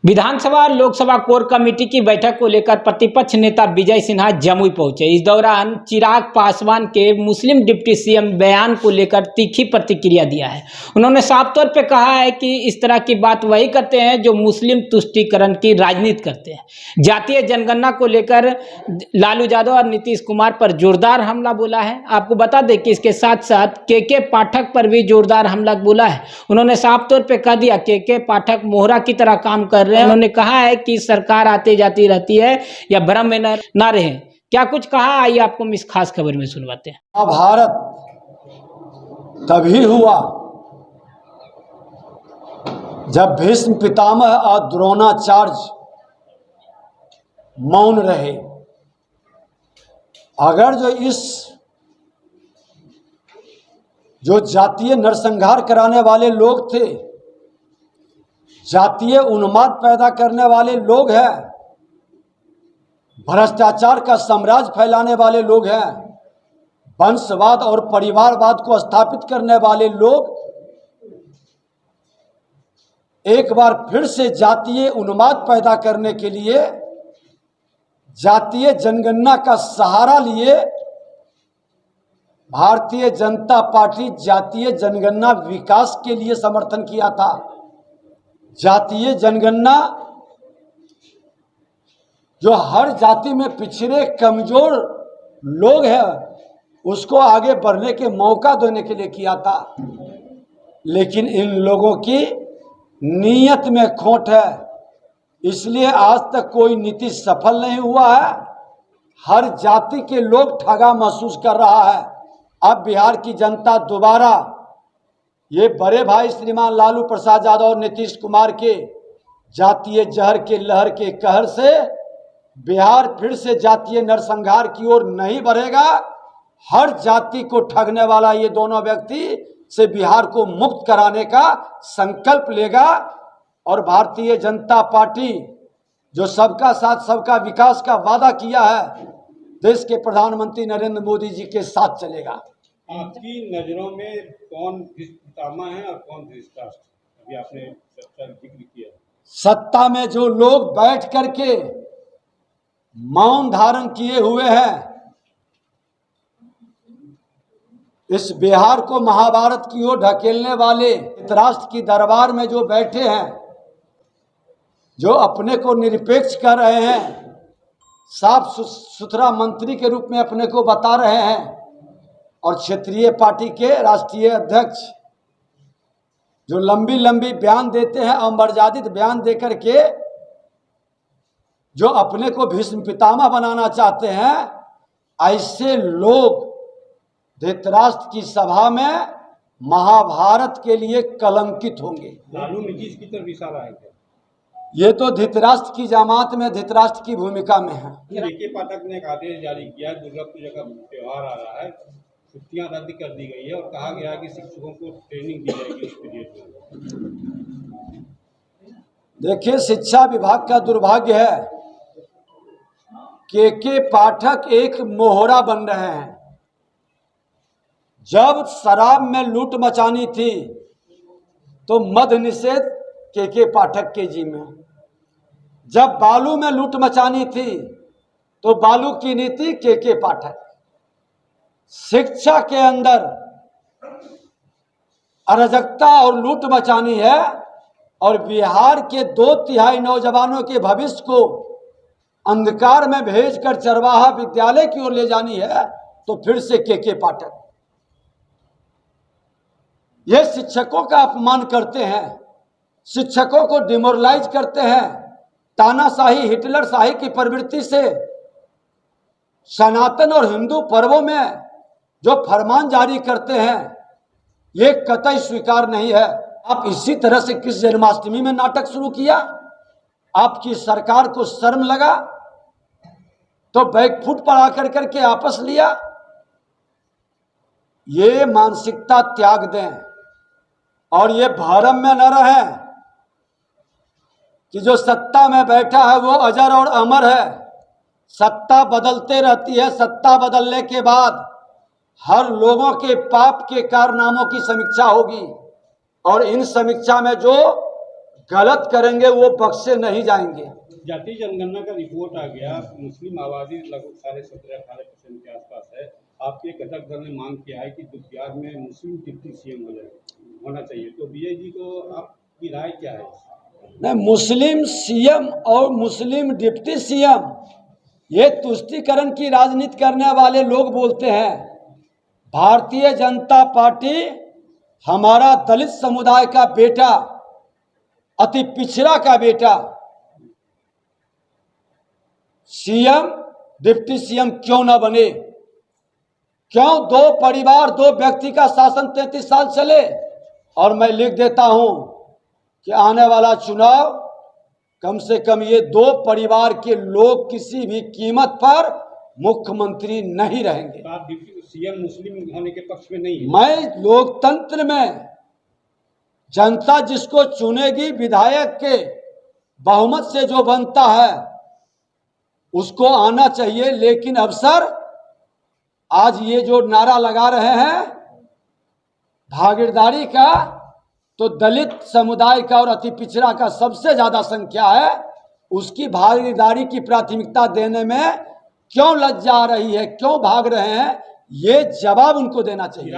विधानसभा और Lok Sabha core committee की बैठक को लेकर प्रतिपक्ष नेता विजय सिन्हा जमुई पहुंचे। इस दौरान चिराग पासवान के मुस्लिम डिप्टी सीएम बयान को लेकर तीखी प्रतिक्रिया दिया है। उन्होंने साफ तौर पे कहा है कि इस तरह की बात वही करते हैं जो मुस्लिम तुष्टीकरण की राजनीति करते हैं। जातीय जनगणना को लेकर लालू यादव और नीतीश कुमार पर जोरदार हमला बोला है। आपको बता दें कि इसके साथ साथ के पाठक पर भी जोरदार हमला बोला है। उन्होंने साफ तौर पे कह दिया के पाठक मोहरा की तरह काम कर रहे हैं। उन्होंने कहा है कि सरकार आती जाती रहती है या भ्रम में ना रहे। क्या कुछ कहा, आइए आपको हम इस खास खबर में सुनवाते हैं। भारत तभी हुआ जब भीष्म पितामह और द्रोणाचार्य मौन रहे। अगर जो जातीय नरसंहार कराने वाले लोग थे, जातीय उन्माद पैदा करने वाले लोग हैं, भ्रष्टाचार का साम्राज्य फैलाने वाले लोग हैं, वंशवाद और परिवारवाद को स्थापित करने वाले लोग एक बार फिर से जातीय उन्माद पैदा करने के लिए जातीय जनगणना का सहारा लिए भारतीय जनता पार्टी जातीय जनगणना विकास के लिए समर्थन किया था। जातीय जनगणना जो हर जाति में पिछड़े कमजोर लोग हैं उसको आगे बढ़ने के मौका देने के लिए किया था, लेकिन इन लोगों की नीयत में खोट है, इसलिए आज तक कोई नीति सफल नहीं हुआ है। हर जाति के लोग ठगा महसूस कर रहा है। अब बिहार की जनता दोबारा ये बड़े भाई श्रीमान लालू प्रसाद यादव और नीतीश कुमार के जातीय जहर के लहर के कहर से बिहार फिर से जातीय नरसंहार की ओर नहीं बढ़ेगा। हर जाति को ठगने वाला ये दोनों व्यक्ति से बिहार को मुक्त कराने का संकल्प लेगा और भारतीय जनता पार्टी जो सबका साथ सबका विकास का वादा किया है, देश के प्रधानमंत्री नरेंद्र मोदी जी के साथ चलेगा। आपकी नजरों में कौन पितामह है और कौन धृतराष्ट्र? अभी आपने सबका जिक्र किया। सत्ता में जो लोग बैठ करके मौन धारण किए हुए हैं, इस बिहार को महाभारत की ओर ढकेलने वाले धृतराष्ट्र की दरबार में जो बैठे हैं, जो अपने को निरपेक्ष कर रहे हैं, साफ सुथरा मंत्री के रूप में अपने को बता रहे हैं, और क्षेत्रीय पार्टी के राष्ट्रीय अध्यक्ष जो लंबी लंबी बयान देते हैं, अमर्यादित बयान देकर के जो अपने को भीष्म पितामह बनाना चाहते हैं, ऐसे लोग धृतराष्ट्र की सभा में महाभारत के लिए कलंकित होंगे। लालू नीतीश की तरफ इशारा है क्या? ये तो धृतराष्ट्र की जमात में धृतराष्ट्र की भूमिका में है। के पाठक ने एक आदेश जारी किया, दुर्गा पूजा का त्योहार आ रहा है, छुट्टियां रद्द कर दी गई है और कहा गया है कि शिक्षकों को ट्रेनिंग दी जाएगी इस पीरियड में। देखिए, शिक्षा विभाग का दुर्भाग्य है के पाठक एक मोहरा बन रहे हैं। जब शराब में लूट मचानी थी तो मद्य निषेध के पाठक के जी में, जब बालू में लूट मचानी थी तो बालू की नीति के पाठक। शिक्षा के अंदर अराजकता और लूट मचानी है और बिहार के 2/3 नौजवानों के भविष्य को अंधकार में भेजकर चरवाहा विद्यालय की ओर ले जानी है, तो फिर से के पाठक। ये शिक्षकों का अपमान करते हैं, शिक्षकों को डिमोरलाइज करते हैं, तानाशाही हिटलर शाही की प्रवृत्ति से सनातन और हिंदू पर्वों में जो फरमान जारी करते हैं, ये कतई स्वीकार नहीं है। आप इसी तरह से किस जन्माष्टमी में नाटक शुरू किया? आपकी सरकार को शर्म लगा तो बैकफुट पर आकर करके आपस लिया। ये मानसिकता त्याग दें और ये भरम में न रहें कि जो सत्ता में बैठा है वो अजर और अमर है। सत्ता बदलते रहती है, सत्ता बदलने के बाद हर लोगों के पाप के कारनामों की समीक्षा होगी और इन समीक्षा में जो गलत करेंगे वो बख्शे नहीं जाएंगे। जातीय जनगणना का रिपोर्ट आ गया, मुस्लिम आबादी लगभग 17.5-18% के आसपास है। आपके घटक दल ने मांग किया है कि बिहार में मुस्लिम डिप्टी सीएम होना चाहिए, तो विजय जी को आपकी राय क्या है? नहीं, मुस्लिम सीएम और मुस्लिम डिप्टी सीएम ये तुष्टीकरण की राजनीति करने वाले लोग बोलते हैं। भारतीय जनता पार्टी हमारा दलित समुदाय का बेटा, अति पिछड़ा का बेटा सीएम डिप्टी सीएम क्यों ना बने? क्यों दो परिवार दो व्यक्ति का शासन 33 साल चले? और मैं लिख देता हूं कि आने वाला चुनाव कम से कम ये दो परिवार के लोग किसी भी कीमत पर मुख्यमंत्री नहीं रहेंगे। तो आप डिप्टी सीएम मुस्लिम होने के पक्ष में नहीं है? मैं लोकतंत्र में जनता जिसको चुनेगी, विधायक के बहुमत से जो बनता है उसको आना चाहिए। लेकिन अवसर आज ये जो नारा लगा रहे हैं भागीदारी का, तो दलित समुदाय का और अति पिछड़ा का सबसे ज्यादा संख्या है, उसकी भागीदारी की प्राथमिकता देने में क्यों लज्जा आ रही है, क्यों भाग रहे हैं, ये जवाब उनको देना चाहिए।